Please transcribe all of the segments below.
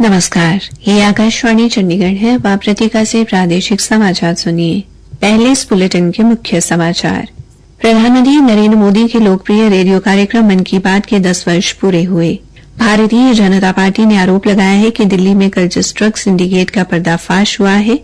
नमस्कार, ये आकाशवाणी चंडीगढ़ है। अब आप प्रतिका से प्रादेशिक समाचार सुनिए। पहले इस बुलेटिन के मुख्य समाचार। प्रधानमंत्री नरेंद्र मोदी के लोकप्रिय रेडियो कार्यक्रम मन की बात के 10 वर्ष पूरे हुए। भारतीय जनता पार्टी ने आरोप लगाया है कि दिल्ली में कल जिस ड्रग सिंडिकेट का पर्दाफाश हुआ है,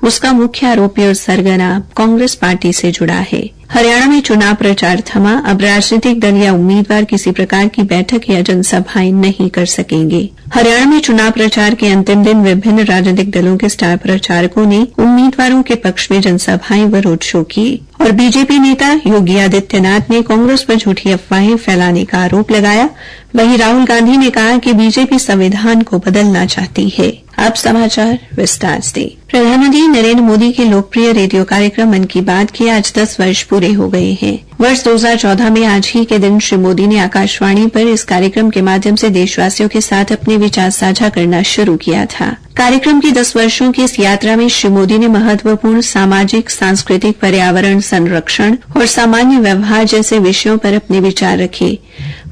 उसका मुख्य आरोपी और सरगना कांग्रेस पार्टी से जुड़ा है। हरियाणा में चुनाव प्रचार थमा। अब राजनीतिक दल या उम्मीदवार किसी प्रकार की बैठक या जनसभाएं नहीं कर सकेंगे। हरियाणा में चुनाव प्रचार के अंतिम दिन विभिन्न राजनीतिक दलों के स्टार प्रचारकों ने उम्मीदवारों के पक्ष में जनसभाएं व रोड शो किए और बीजेपी नेता योगी आदित्यनाथ ने कांग्रेस पर झूठी अफवाहें फैलाने का आरोप लगाया। वहीं राहुल गांधी ने कहा कि बीजेपी संविधान को बदलना चाहती है। अब समाचार विस्तार से। प्रधानमंत्री नरेंद्र मोदी के लोकप्रिय रेडियो कार्यक्रम मन की बात के आज 10 वर्ष पूरे हो गए हैं। वर्ष 2014 में आज ही के दिन श्री मोदी ने आकाशवाणी पर इस कार्यक्रम के माध्यम से देशवासियों के साथ अपने विचार साझा करना शुरू किया था। कार्यक्रम की 10 वर्षों की इस यात्रा में श्री मोदी ने महत्वपूर्ण सामाजिक, सांस्कृतिक, पर्यावरण संरक्षण और सामान्य व्यवहार जैसे विषयों पर अपने विचार रखे।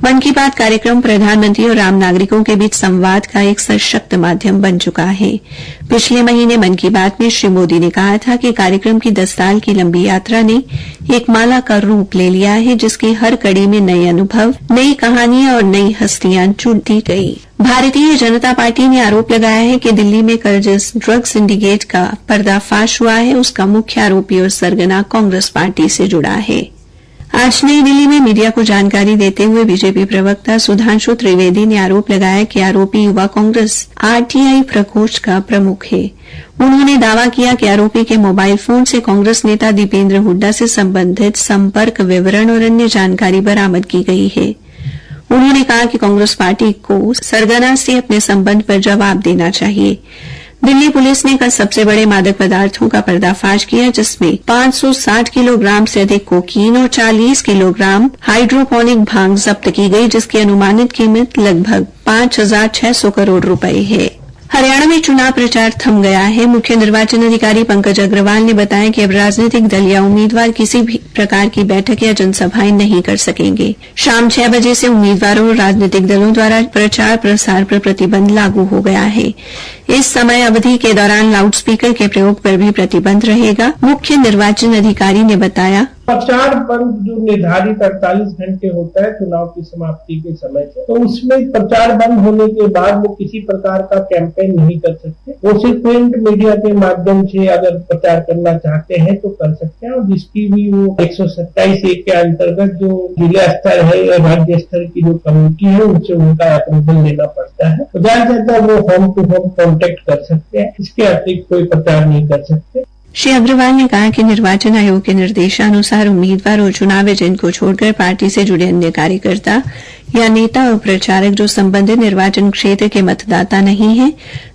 मन की बात कार्यक्रम प्रधानमंत्री और आम नागरिकों के बीच संवाद का एक सशक्त माध्यम बन चुका है। पिछले महीने मन की बात में श्री मोदी ने कहा था कि कार्यक्रम की 10 साल की लंबी यात्रा ने एक माला का रूप ले लिया है, जिसकी हर कड़ी में नए अनुभव, नई कहानियां और नई हस्तियां जुड़ती गई। भारतीय जनता पार्टी ने आरोप लगाया है कि दिल्ली में कल जिस ड्रग सिंडिकेट का पर्दाफाश हुआ है, उसका मुख्य आरोपी और सरगना कांग्रेस पार्टी से जुड़ा है। आज नई दिल्ली में मीडिया को जानकारी देते हुए बीजेपी प्रवक्ता सुधांशु त्रिवेदी ने आरोप लगाया कि आरोपी युवा कांग्रेस आरटीआई प्रकोष्ठ का प्रमुख है। उन्होंने दावा किया कि आरोपी के मोबाइल फोन से कांग्रेस नेता दीपेंद्र हुड्डा से संबंधित संपर्क विवरण और अन्य जानकारी बरामद की गई है। उन्होंने कहा कि कांग्रेस पार्टी को सरगना से अपने संबंध पर जवाब देना चाहिए। दिल्ली पुलिस ने कल सबसे बड़े मादक पदार्थों का पर्दाफाश किया, जिसमें 560 किलोग्राम से अधिक कोकीन और 40 किलोग्राम हाइड्रोपोनिक भांग जब्त की गई, जिसकी अनुमानित कीमत लगभग 5,600 करोड़ रुपए है। हरियाणा में चुनाव प्रचार थम गया है। मुख्य निर्वाचन अधिकारी पंकज अग्रवाल ने बताया कि अब राजनीतिक दल या उम्मीदवार किसी भी प्रकार की बैठक या जनसभाएं नहीं कर सकेंगे। शाम 6 बजे से उम्मीदवारों और राजनीतिक दलों द्वारा प्रचार प्रसार पर प्रतिबंध लागू हो गया है। इस समय अवधि के दौरान लाउड स्पीकर के प्रयोग पर भी प्रतिबंध रहेगा। मुख्य निर्वाचन अधिकारी ने बताया, प्रचार बंद जो निर्धारित 48 घंटे होता है चुनाव की समाप्ति के समय से, तो उसमें प्रचार बंद होने के बाद वो किसी प्रकार का कैंपेन नहीं कर सकते। वो सिर्फ प्रिंट मीडिया के माध्यम से अगर प्रचार करना चाहते हैं तो कर सकते हैं, और जिसकी भी वो 127A के अंतर्गत जो जिला स्तर है या राज्य स्तर की जो कमेटी है उनसे उनका अप्रूवल लेना पड़ता है। तो जहाँ चाहता है वो होम टू होम कॉन्टेक्ट कर सकते हैं, इसके अतिरिक्त कोई प्रचार नहीं कर सकते। श्री अग्रवाल ने कहा कि निर्वाचन आयोग के निर्देशानुसार उम्मीदवार और चुनाव एजेंट को छोड़कर पार्टी से जुड़े अन्य कार्यकर्ता या नेता और प्रचारक जो संबंधित निर्वाचन क्षेत्र के मतदाता नहीं हैं,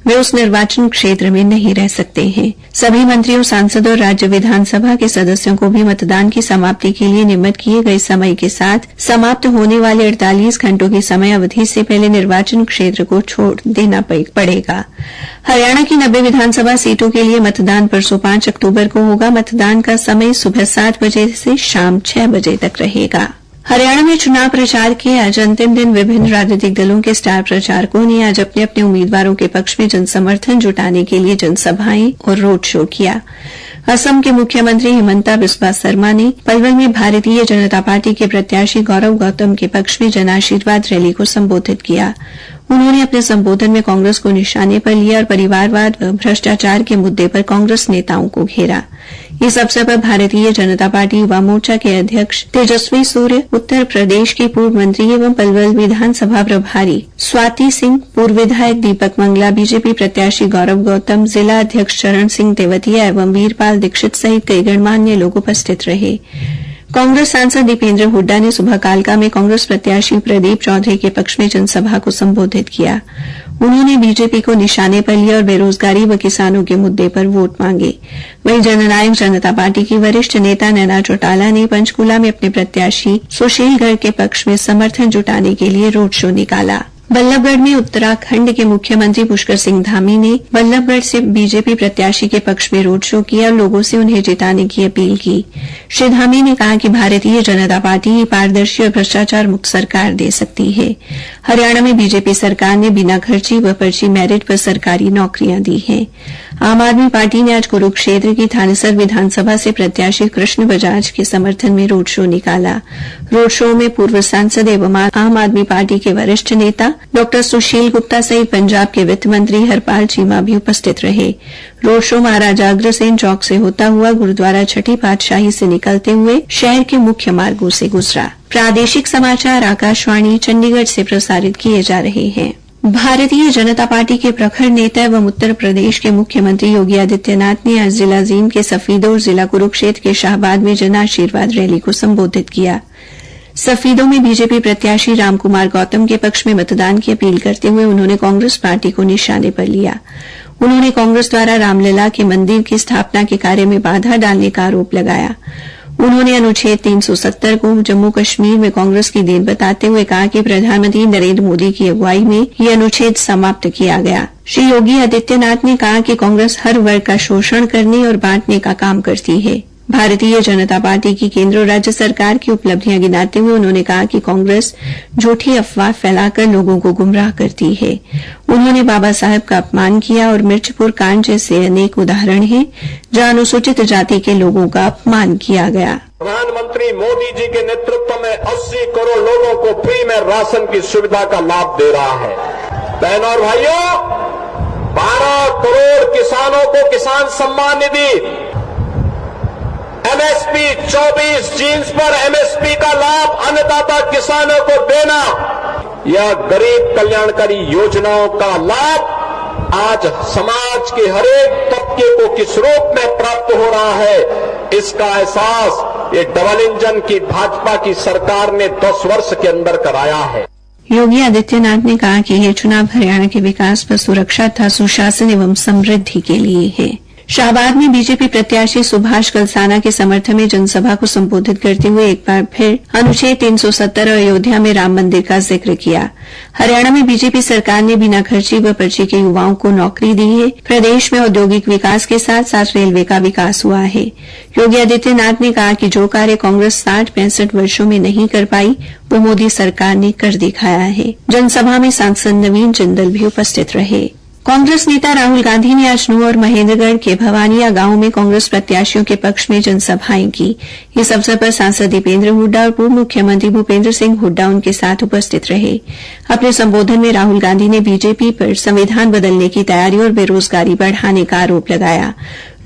वे उस निर्वाचन क्षेत्र में नहीं रह सकते हैं। सभी मंत्रियों, सांसदों और राज्य विधानसभा के सदस्यों को भी मतदान की समाप्ति के लिए नियमित किए गए समय के साथ समाप्त होने वाले 48 घंटों की समय अवधि से पहले निर्वाचन क्षेत्र को छोड़ देना पड़ेगा। हरियाणा की 90 विधानसभा सीटों के लिए मतदान परसों 5 अक्टूबर को होगा। मतदान का समय सुबह 7 बजे से शाम 6 बजे तक रहेगा। हरियाणा में चुनाव प्रचार के आज अंतिम दिन विभिन्न राजनीतिक दलों के स्टार प्रचारकों ने आज अपने अपने उम्मीदवारों के पक्ष में जनसमर्थन जुटाने के लिए जनसभाएं और रोड शो किया। असम के मुख्यमंत्री हिमंता बिस्वा शर्मा ने पलवल में भारतीय जनता पार्टी के प्रत्याशी गौरव गौतम के पक्ष में जनाशीर्वाद रैली को संबोधित किया। उन्होंने अपने संबोधन में कांग्रेस को निशाने पर लिया और परिवारवाद व भ्रष्टाचार के मुद्दे पर कांग्रेस नेताओं को घेरा। इस अवसर पर भारतीय जनता पार्टी युवा मोर्चा के अध्यक्ष तेजस्वी सूर्य, उत्तर प्रदेश की पूर्व मंत्री एवं पलवल विधानसभा प्रभारी स्वाति सिंह, पूर्व विधायक दीपक मंगला, बीजेपी प्रत्याशी गौरव गौतम, जिला अध्यक्ष चरण सिंह तेवतिया एवं वीरपाल दीक्षित सहित कई गणमान्य लोग उपस्थित रहे। कांग्रेस सांसद दीपेंद्र हुड्डा ने सुबह कालका में कांग्रेस प्रत्याशी प्रदीप चौधरी के पक्ष में जनसभा को संबोधित किया। उन्होंने बीजेपी को निशाने पर लिया और बेरोजगारी व किसानों के मुद्दे पर वोट मांगे। वहीं जननायक जनता पार्टी की वरिष्ठ नेता नैना चौटाला ने पंचकूला में अपने प्रत्याशी सुशील गर्ग के पक्ष में समर्थन जुटाने के लिए रोड शो निकाला। बल्लभगढ़ में उत्तराखंड के मुख्यमंत्री पुष्कर सिंह धामी ने बल्लभगढ़ से बीजेपी प्रत्याशी के पक्ष में रोड शो किया और लोगों से उन्हें जिताने की अपील की। श्री धामी ने कहा कि भारतीय जनता पार्टी पारदर्शी और भ्रष्टाचार मुक्त सरकार दे सकती है। हरियाणा में बीजेपी सरकार ने बिना खर्ची व पर्ची मेरिट पर सरकारी नौकरियां दी हैं। आम आदमी पार्टी ने आज कुरुक्षेत्र की थानेसर विधानसभा से प्रत्याशी कृष्ण बजाज के समर्थन में रोड शो निकाला। रोड शो में पूर्व सांसद एवं आम आदमी पार्टी के वरिष्ठ नेता डॉ सुशील गुप्ता सहित पंजाब के वित्त मंत्री हरपाल चीमा भी उपस्थित रहे। रोड शो महाराजा अग्रसेन चौक से होता हुआ गुरुद्वारा छठी पातशाही से निकलते हुए शहर के मुख्य मार्गों से गुजरा। प्रादेशिक समाचार आकाशवाणी चंडीगढ़ से प्रसारित किए जा रहे हैं। भारतीय जनता पार्टी के प्रखर नेता एवं उत्तर प्रदेश के मुख्यमंत्री योगी आदित्यनाथ ने आज जिला जींद के सफीदों और जिला कुरुक्षेत्र के शाहबाद में जन आशीर्वाद रैली को संबोधित किया। सफीदों में बीजेपी प्रत्याशी रामकुमार गौतम के पक्ष में मतदान की अपील करते हुए उन्होंने कांग्रेस पार्टी को निशाने पर लिया। उन्होंने कांग्रेस द्वारा रामलला के मंदिर की स्थापना के कार्य में बाधा डालने का आरोप लगाया। उन्होंने अनुच्छेद 370 को जम्मू कश्मीर में कांग्रेस की देन बताते हुए कहा कि प्रधानमंत्री नरेंद्र मोदी की अगुवाई में यह अनुच्छेद समाप्त किया गया। श्री योगी आदित्यनाथ ने कहा कि कांग्रेस हर वर्ग का शोषण करने और बांटने का काम करती है। भारतीय जनता पार्टी की केंद्र और राज्य सरकार की उपलब्धियां गिनाते हुए उन्होंने कहा कि कांग्रेस झूठी अफवाह फैलाकर लोगों को गुमराह करती है। उन्होंने बाबा साहब का अपमान किया और मिर्चपुर कांड जैसे अनेक उदाहरण हैं जहां अनुसूचित जाति के लोगों का अपमान किया गया। प्रधानमंत्री मोदी जी के नेतृत्व में 80 करोड़ लोगों को फ्री में राशन की सुविधा का लाभ दे रहा है। बहनों और भाइयों, 12 करोड़ किसानों को किसान सम्मान निधि, एमएसपी 24 जीन्स पर एमएसपी का लाभ अन्नदाता किसानों को देना, यह गरीब कल्याणकारी योजनाओं का लाभ आज समाज के हरेक तबके को किस रूप में प्राप्त हो रहा है, इसका एहसास ये डबल इंजन की भाजपा की सरकार ने 10 वर्ष के अंदर कराया है। योगी आदित्यनाथ ने कहा कि यह चुनाव हरियाणा के विकास पर सुरक्षा तथा सुशासन एवं समृद्धि के लिए है। शाहबाद में बीजेपी प्रत्याशी सुभाष कलसाना के समर्थन में जनसभा को संबोधित करते हुए एक बार फिर अनुच्छेद 370 और अयोध्या में राम मंदिर का जिक्र किया। हरियाणा में बीजेपी सरकार ने बिना खर्ची व पर्ची के युवाओं को नौकरी दी है। प्रदेश में औद्योगिक विकास के साथ साथ रेलवे का विकास हुआ है। योगी आदित्यनाथ ने कहा कि जो कार्य कांग्रेस 60-65 वर्षों में नहीं कर पाई वो मोदी सरकार ने कर दिखाया है। जनसभा में सांसद नवीन जिंदल भी उपस्थित रहे। कांग्रेस नेता राहुल गांधी ने आज नूंह और महेंद्रगढ़ के भवानिया गांव में कांग्रेस प्रत्याशियों के पक्ष में जनसभाएं की। इस अवसर पर सांसद दीपेंद्र हुड्डा और पूर्व मुख्यमंत्री भूपेंद्र सिंह हुड्डा उनके साथ उपस्थित रहे। अपने संबोधन में राहुल गांधी ने बीजेपी पर संविधान बदलने की तैयारी और बेरोजगारी बढ़ाने का आरोप लगाया।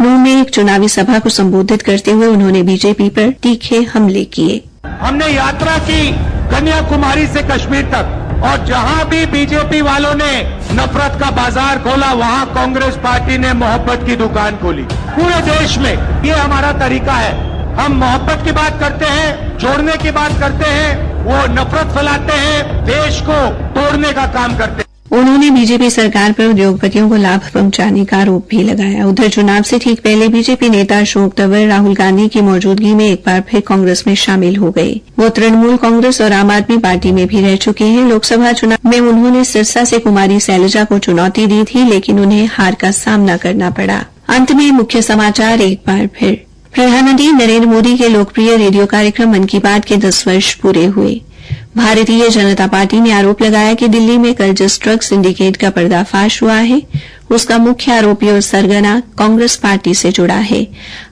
नूंह में एक चुनावी सभा को संबोधित करते हुए उन्होंने बीजेपी पर तीखे हमले किए। हमने यात्रा की कन्याकुमारी से कश्मीर तक, और जहां भी बीजेपी वालों ने नफरत का बाजार खोला वहां कांग्रेस पार्टी ने मोहब्बत की दुकान खोली। पूरे देश में ये हमारा तरीका है। हम मोहब्बत की बात करते हैं, जोड़ने की बात करते हैं, वो नफरत फैलाते हैं, देश को तोड़ने का काम करते हैं। उन्होंने बीजेपी सरकार पर उद्योगपतियों को लाभ पहुंचाने का आरोप भी लगाया। उधर चुनाव से ठीक पहले बीजेपी नेता अशोक तंवर राहुल गांधी की मौजूदगी में एक बार फिर कांग्रेस में शामिल हो गए। वो तृणमूल कांग्रेस और आम आदमी पार्टी में भी रह चुके हैं। लोकसभा चुनाव में उन्होंने सिरसा से कुमारी शैलजा को चुनौती दी थी, लेकिन उन्हें हार का सामना करना पड़ा। अंत में मुख्य समाचार एक बार फिर। प्रधानमंत्री नरेंद्र मोदी के लोकप्रिय रेडियो कार्यक्रम मन की बात के 10 वर्ष पूरे हुए। भारतीय जनता पार्टी ने आरोप लगाया कि दिल्ली में कल जिस ड्रग सिंडिकेट का पर्दाफाश हुआ है उसका मुख्य आरोपी और सरगना कांग्रेस पार्टी से जुड़ा है।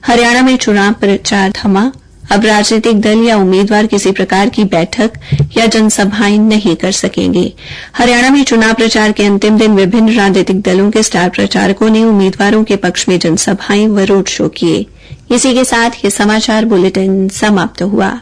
हरियाणा में चुनाव प्रचार थमा। अब राजनीतिक दल या उम्मीदवार किसी प्रकार की बैठक या जनसभाएं नहीं कर सकेंगे। हरियाणा में चुनाव प्रचार के अंतिम दिन विभिन्न राजनीतिक दलों के स्टार प्रचारकों ने उम्मीदवारों के पक्ष में जनसभाएं व रोड शो किए। इसी के साथ ये समाचार बुलेटिन समाप्त हुआ।